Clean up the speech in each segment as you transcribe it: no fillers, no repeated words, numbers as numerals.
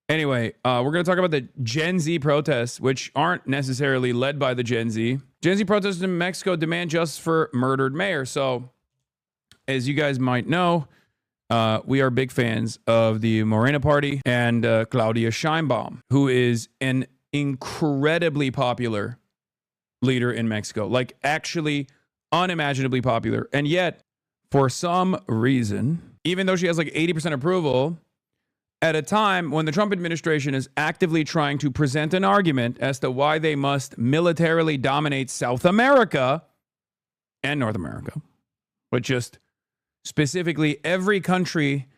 Anyway, we're going to talk about the Gen Z protests, which aren't necessarily led by the Gen Z. Gen Z protests in Mexico demand justice for murdered mayor. So, as you guys might know, we are big fans of the Morena Party and Claudia Sheinbaum, who is an incredibly popular leader in Mexico, like actually unimaginably popular. And yet, for some reason, even though she has like 80% approval, at a time when the Trump administration is actively trying to present an argument as to why they must militarily dominate South America and North America, but just specifically every country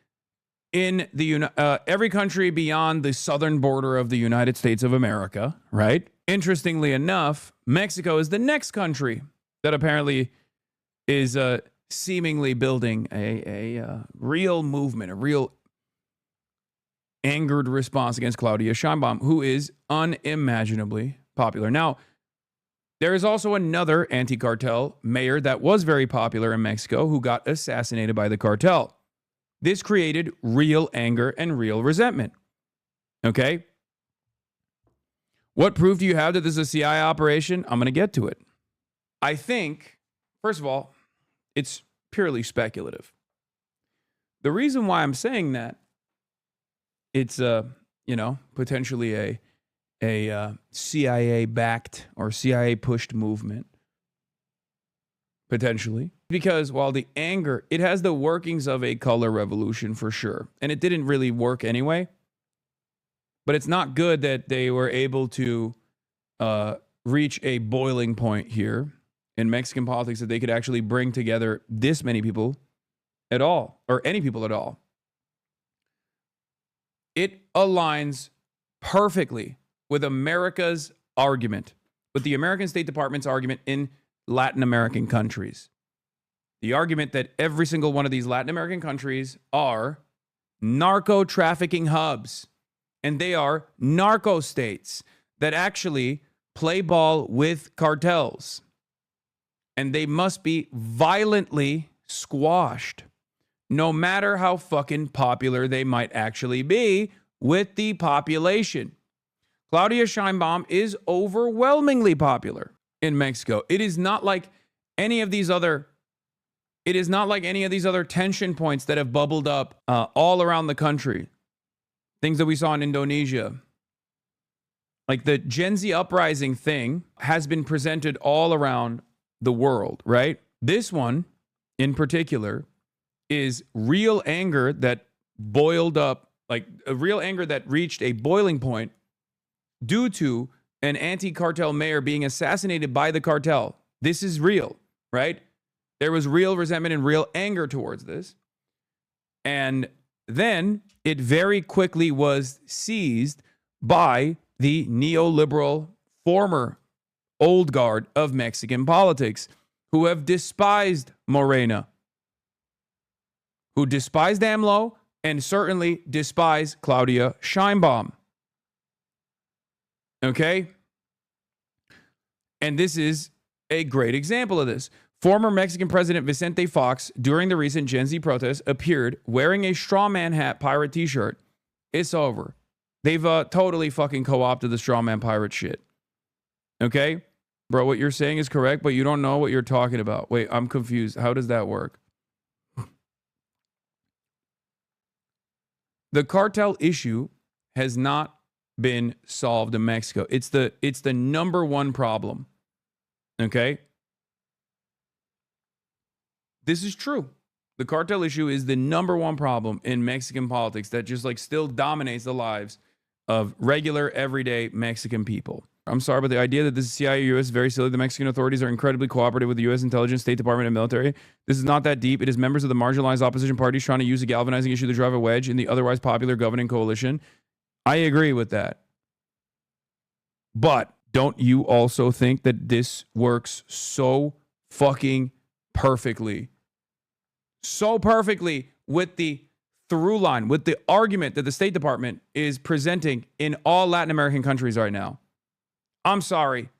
in the every country beyond the southern border of the United States of America, right? Interestingly enough, Mexico is the next country that apparently is seemingly building a real movement, a real angered response against Claudia Sheinbaum, who is unimaginably popular. Now, there is also another anti-cartel mayor that was very popular in Mexico who got assassinated by the cartel. This created real anger and real resentment. Okay? What proof do you have that this is a CIA operation? I'm going to get to it. I think, first of all, it's purely speculative. The reason why I'm saying that, it's potentially a CIA-backed or CIA-pushed movement, potentially. Because while the anger, it has the workings of a color revolution for sure. And it didn't really work anyway. But it's not good that they were able to reach a boiling point here in Mexican politics, that they could actually bring together this many people at all, or any people at all. It aligns perfectly with America's argument, with the American State Department's argument in Latin American countries. The argument that every single one of these Latin American countries are narco trafficking hubs, and they are narco states that actually play ball with cartels, and they must be violently squashed, no matter how fucking popular they might actually be with the population. Claudia Sheinbaum is overwhelmingly popular in Mexico. It is not like any of these other tension points that have bubbled up all around the country. Things that we saw in Indonesia. Like the Gen Z uprising thing has been presented all around the world, right? This one in particular is real anger that boiled up, like a real anger that reached a boiling point due to an anti-cartel mayor being assassinated by the cartel. This is real, right? There was real resentment and real anger towards this. And then it very quickly was seized by the neoliberal former old guard of Mexican politics, who have despised Morena, who despise AMLO, and certainly despise Claudia Sheinbaum. Okay? And this is a great example of this. Former Mexican President Vicente Fox, during the recent Gen Z protests, appeared wearing a straw man hat pirate t-shirt. It's over. They've totally fucking co-opted the straw man pirate shit. Okay? Bro, what you're saying is correct, but you don't know what you're talking about. Wait, I'm confused. How does that work? The cartel issue has not been solved in Mexico. It's the number one problem. Okay? This is true. The cartel issue is the number one problem in Mexican politics that just like still dominates the lives of regular, everyday Mexican people. I'm sorry, but the idea that this is CIA or US is very silly. The Mexican authorities are incredibly cooperative with the US intelligence, State Department, and military. This is not that deep. It is members of the marginalized opposition parties trying to use a galvanizing issue to drive a wedge in the otherwise popular governing coalition. I agree with that. But don't you also think that this works so fucking perfectly? So perfectly with the through line, with the argument that the State Department is presenting in all Latin American countries right now. I'm sorry.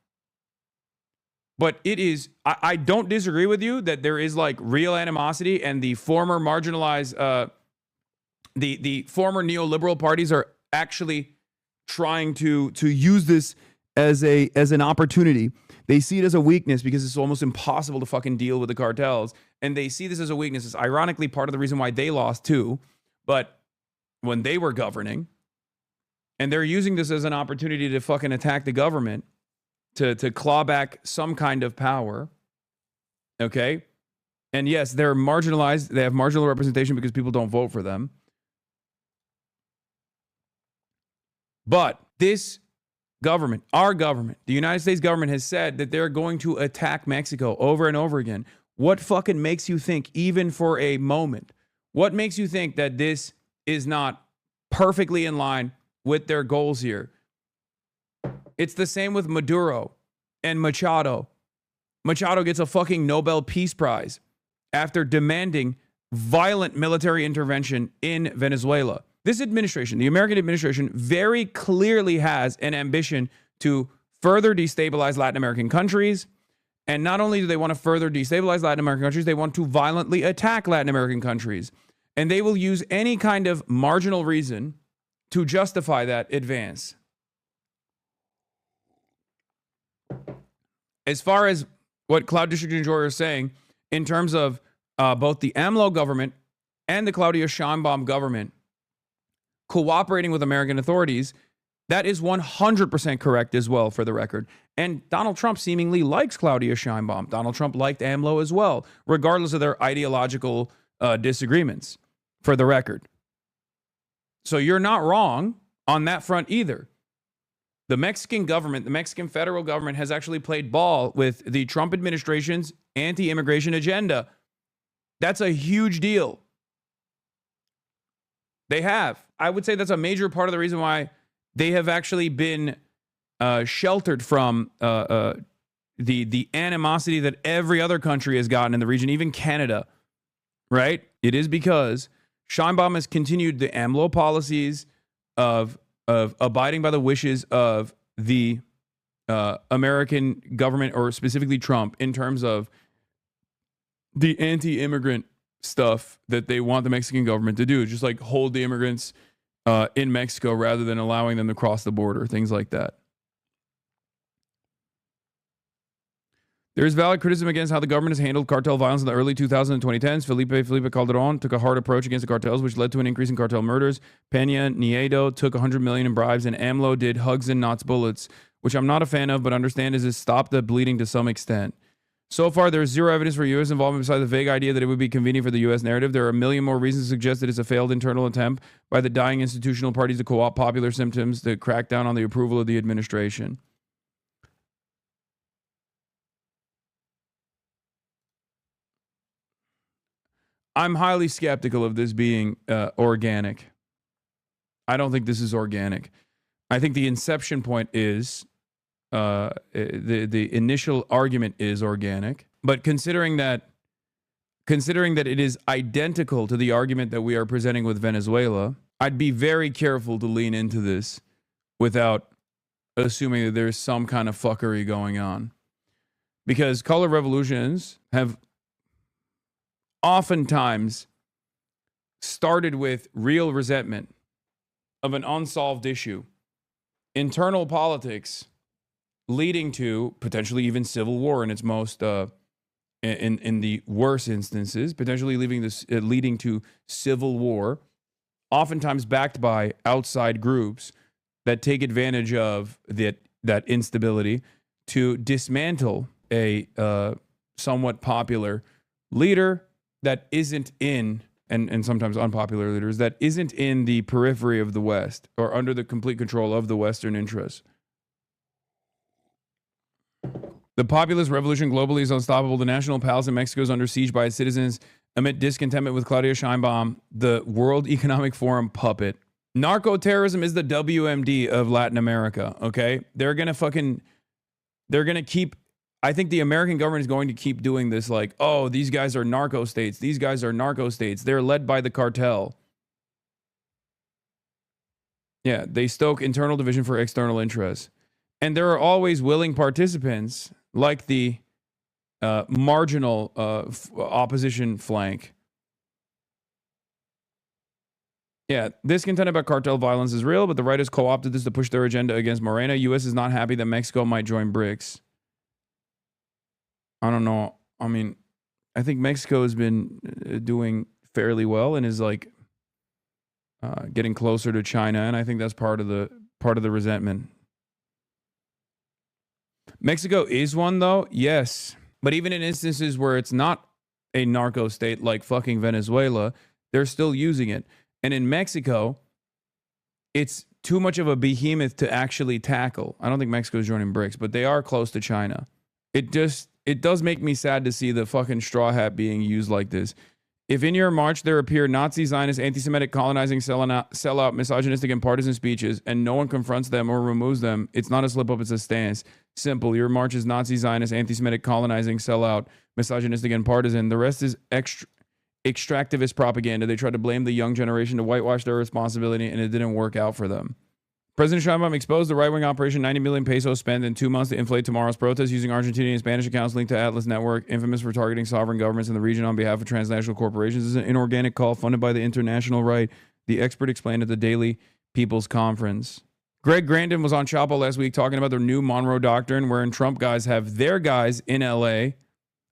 But it is, I don't disagree with you that there is like real animosity, and the former marginalized, the former neoliberal parties are actually trying to use this as an opportunity. They see it as a weakness because it's almost impossible to fucking deal with the cartels. And they see this as a weakness. It's ironically part of the reason why they lost too. But when they were governing, and they're using this as an opportunity to fucking attack the government, to claw back some kind of power. Okay? And yes, they're marginalized. They have marginal representation because people don't vote for them. But this government, our government, the United States government has said that they're going to attack Mexico over and over again. What fucking makes you think, even for a moment, what makes you think that this is not perfectly in line with their goals here? It's the same with Maduro and Machado. Machado gets a fucking Nobel Peace Prize after demanding violent military intervention in Venezuela. This administration, the American administration, very clearly has an ambition to further destabilize Latin American countries. And not only do they want to further destabilize Latin American countries, they want to violently attack Latin American countries. And they will use any kind of marginal reason to justify that advance. As far as what Cloud District Enjoyer is saying, in terms of both the AMLO government and the Claudia Sheinbaum government cooperating with American authorities, that is 100% correct as well, for the record. And Donald Trump seemingly likes Claudia Sheinbaum. Donald Trump liked AMLO as well, regardless of their ideological disagreements, for the record. So you're not wrong on that front either. The Mexican government, the Mexican federal government, has actually played ball with the Trump administration's anti-immigration agenda. That's a huge deal. They have. I would say that's a major part of the reason why they have actually been sheltered from the animosity that every other country has gotten in the region, even Canada, right? It is because Sheinbaum has continued the AMLO policies of abiding by the wishes of the American government, or specifically Trump, in terms of the anti-immigrant stuff that they want the Mexican government to do, just like hold the immigrants in Mexico rather than allowing them to cross the border, things like that. There is valid criticism against how the government has handled cartel violence in the early 2000s and 2010s. Felipe Calderon took a hard approach against the cartels, which led to an increase in cartel murders. Peña Nieto took $100 million in bribes, and AMLO did hugs and not bullets, which I'm not a fan of, but understand is it stopped the bleeding to some extent. So far, there is zero evidence for U.S. involvement besides the vague idea that it would be convenient for the U.S. narrative. There are a million more reasons to suggest that it's a failed internal attempt by the dying institutional parties to co-opt popular symptoms to crack down on the approval of the administration. I'm highly skeptical of this being organic. I don't think this is organic. I think the inception point is, the initial argument is organic, but considering that it is identical to the argument that we are presenting with Venezuela, I'd be very careful to lean into this without assuming that there's some kind of fuckery going on. Because color revolutions have oftentimes started with real resentment of an unsolved issue, internal politics leading to potentially even civil war in its most, in the worst instances, potentially leading to civil war, oftentimes backed by outside groups that take advantage of that instability to dismantle a somewhat popular leader that isn't in, and sometimes unpopular leaders, that isn't in the periphery of the West or under the complete control of the Western interests. The populist revolution globally is unstoppable. The national palace in Mexico is under siege by its citizens amid discontentment with Claudia Sheinbaum, the World Economic Forum puppet. Narco-terrorism is the WMD of Latin America, okay? They're going to keep, I think the American government is going to keep doing this, like, oh, these guys are narco states. These guys are narco states. They're led by the cartel. Yeah, they stoke internal division for external interests. And there are always willing participants, like the marginal opposition flank, Yeah, discontent about cartel violence is real, but the right has co-opted this to push their agenda against Morena. U.S. is not happy that Mexico might join BRICS. I don't know. I mean, I think Mexico has been doing fairly well and is like getting closer to China, and I think that's part of the resentment. Mexico is one, though, yes, but even in instances where it's not a narco state like fucking Venezuela, they're still using it. And in Mexico, it's too much of a behemoth to actually tackle. I don't think Mexico is joining BRICS, but they are close to China. It does make me sad to see the fucking straw hat being used like this. If in your march there appear Nazi, Zionist, anti-Semitic, colonizing, sellout, misogynistic, and partisan speeches, and no one confronts them or removes them, it's not a slip-up, it's a stance. Simple. Your march is Nazi, Zionist, anti-Semitic, colonizing, sellout, misogynistic, and partisan. The rest is extractivist propaganda. They tried to blame the young generation to whitewash their responsibility, and it didn't work out for them. President Sheinbaum exposed the right-wing operation, 90 million pesos spent in 2 months to inflate tomorrow's protests using Argentinian and Spanish accounts linked to Atlas Network, infamous for targeting sovereign governments in the region on behalf of transnational corporations. This is an inorganic call funded by the international right, the expert explained at the Daily People's Conference. Greg Grandin was on Chapo last week talking about their new Monroe Doctrine, wherein Trump guys have their guys in L.A.,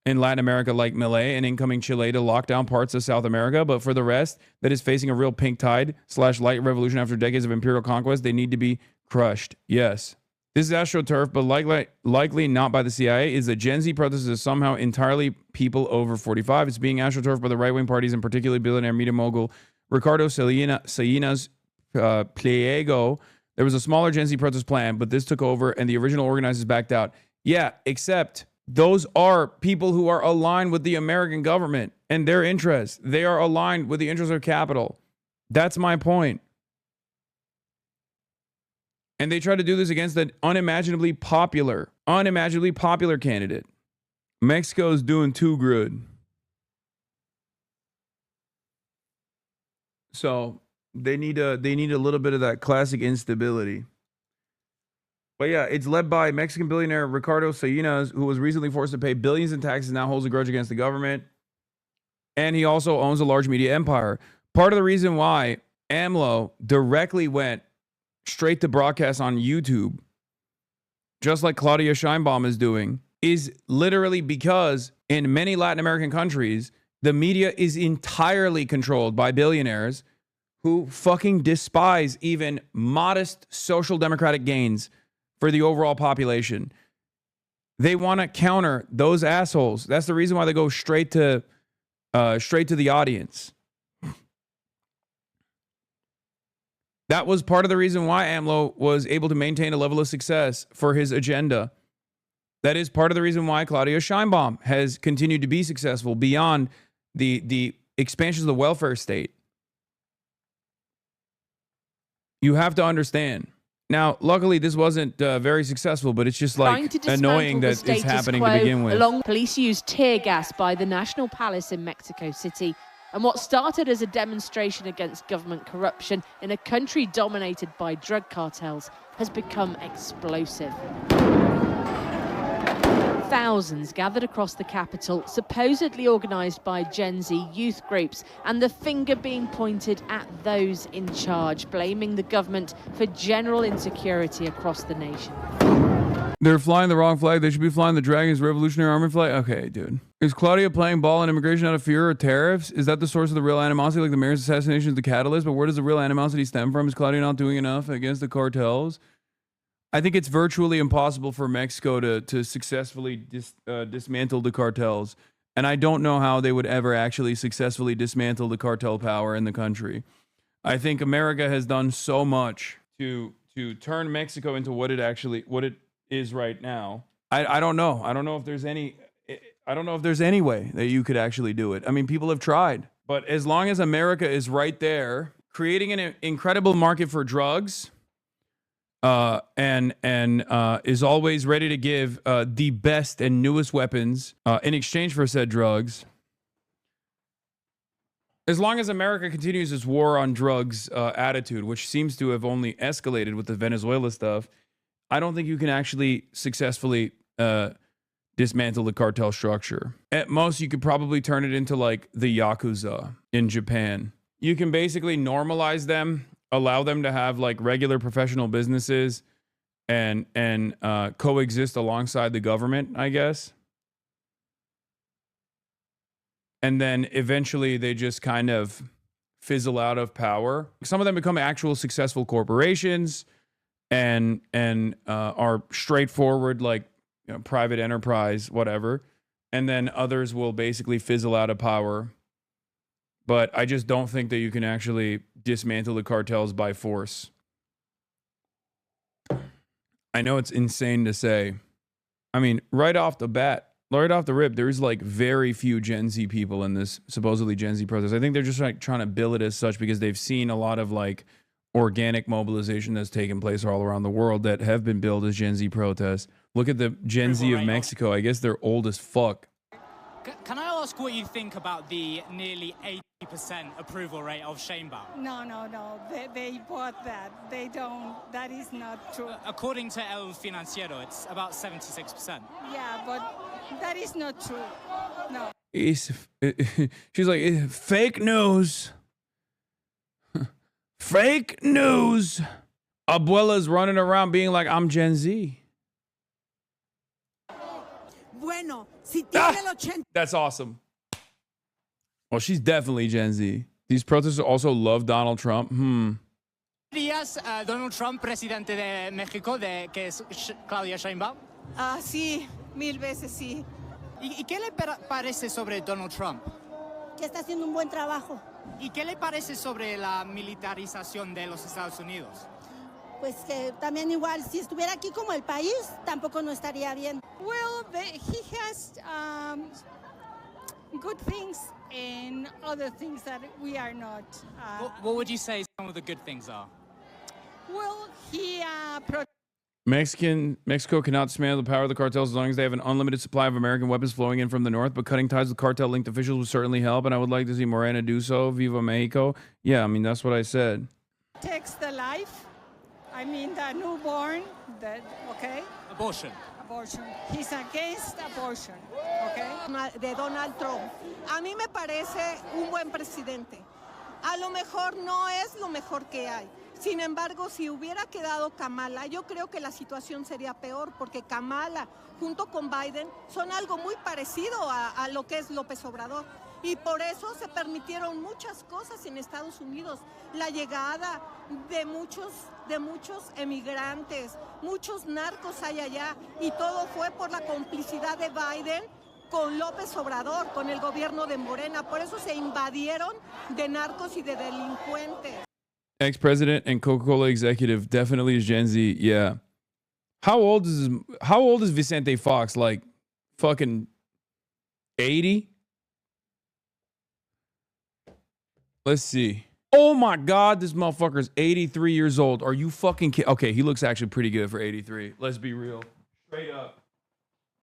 in Latin America like Milei and incoming Chile to lock down parts of South America, but for the rest that is facing a real pink tide / light revolution after decades of imperial conquest, they need to be crushed. Yes. This is AstroTurf, but likely not by the CIA, is that Gen Z protesters is somehow entirely people over 45. It's being AstroTurf by the right-wing parties, and particularly billionaire media mogul Ricardo Salinas Pliego. There was a smaller Gen Z protest plan, but this took over and the original organizers backed out. Yeah, except those are people who are aligned with the American government and their interests. They are aligned with the interests of capital. That's my point. And they try to do this against an unimaginably popular candidate. Mexico's doing too good. So they need a little bit of that classic instability. But yeah, it's led by Mexican billionaire Ricardo Salinas, who was recently forced to pay billions in taxes and now holds a grudge against the government. And he also owns a large media empire. Part of the reason why AMLO directly went straight to broadcast on YouTube, just like Claudia Sheinbaum is doing, is literally because in many Latin American countries, the media is entirely controlled by billionaires who fucking despise even modest social democratic gains for the overall population. They want to counter those assholes. That's the reason why they go straight to the audience. That was part of the reason why AMLO was able to maintain a level of success for his agenda. That is part of the reason why Claudia Sheinbaum has continued to be successful beyond the expansions of the welfare state. You have to understand. Now, luckily, this wasn't very successful, but it's just like annoying that it's happening to begin with. Police used tear gas by the National Palace in Mexico City, and what started as a demonstration against government corruption in a country dominated by drug cartels has become explosive. Thousands gathered across the capital, supposedly organised by Gen Z youth groups, and the finger being pointed at those in charge, blaming the government for general insecurity across the nation. They're flying the wrong flag. They should be flying the Dragon's Revolutionary Army flag. Okay, dude. Is Claudia playing ball on immigration out of fear or tariffs? Is that the source of the real animosity? Like the mayor's assassination is the catalyst, but where does the real animosity stem from? Is Claudia not doing enough against the cartels? I think it's virtually impossible for Mexico to successfully dismantle the cartels. And I don't know how they would ever actually successfully dismantle the cartel power in the country. I think America has done so much to turn Mexico into what it is right now. I don't know. I don't know if there's any way that you could actually do it. I mean, people have tried. But as long as America is right there, creating an incredible market for drugs, and is always ready to give the best and newest weapons in exchange for said drugs. As long as America continues its war on drugs attitude, which seems to have only escalated with the Venezuela stuff, I don't think you can actually successfully dismantle the cartel structure. At most, you could probably turn it into like the Yakuza in Japan. you can basically normalize them, allow them to have like regular professional businesses and coexist alongside the government, I guess. And then eventually they just kind of fizzle out of power. Some of them become actual successful corporations and are straightforward, like, you know, private enterprise, whatever. And then others will basically fizzle out of power. But I just don't think that you can actually dismantle the cartels by force. I know it's insane to say. I mean, right off the bat, right off the rip, there's like very few Gen Z people in this supposedly Gen Z protest. I think they're just like trying to bill it as such because they've seen a lot of like organic mobilization that's taken place all around the world that have been billed as Gen Z protests. Look at the Gen Z of Mexico. I guess they're old as fuck. Can I ask what you think about the nearly 80% approval rate of Sheinbaum? No. They bought that. They don't. That is not true. According to El Financiero, it's about 76%. Yeah, but that is not true. No. She's like, fake news. Fake news. Abuela's running around being like, I'm Gen Z. Bueno, si tiene el 80. That's awesome. Well, she's definitely Gen Z. These protesters also love Donald Trump. ¿Dirías Donald Trump, presidente de México, que es Claudia Sheinbaum? Sí, 1000 veces sí. ¿Y qué le parece sobre Donald Trump? Que está haciendo un buen trabajo. ¿Y qué le parece sobre la militarización de los Estados Unidos? Pues que también igual, si estuviera aquí como el país, tampoco no estaría bien. Well, he has good things and other things that we are not. What would you say some of the good things are? Well, he Mexico cannot dismantle the power of the cartels as long as they have an unlimited supply of American weapons flowing in from the north, but cutting ties with cartel-linked officials would certainly help, and I would like to see Morena do so. Viva Mexico. Yeah, I mean, that's what I said. protects the life. I mean, the newborn, okay? Abortion. Abortion. He's against abortion, okay? De Donald Trump. A mí me parece un buen presidente. A lo mejor no es lo mejor que hay. Sin embargo, si hubiera quedado Kamala, yo creo que la situación sería peor, porque Kamala, junto con Biden, son algo muy parecido a lo que es López Obrador. Y por eso se permitieron muchas cosas en Estados Unidos. La llegada de muchos emigrantes, muchos narcos hay allá. Y todo fue por la complicidad de Biden con López Obrador, con el gobierno de Morena. Por eso se invadieron de narcos y de delincuentes. Ex-president and Coca-Cola executive definitely is Gen Z. Yeah. How old is Vicente Fox? Like fucking 80? Let's see. Oh my God, this motherfucker's 83 years old. Are you fucking kidding? Okay, he looks actually pretty good for 83. Let's be real. Straight up.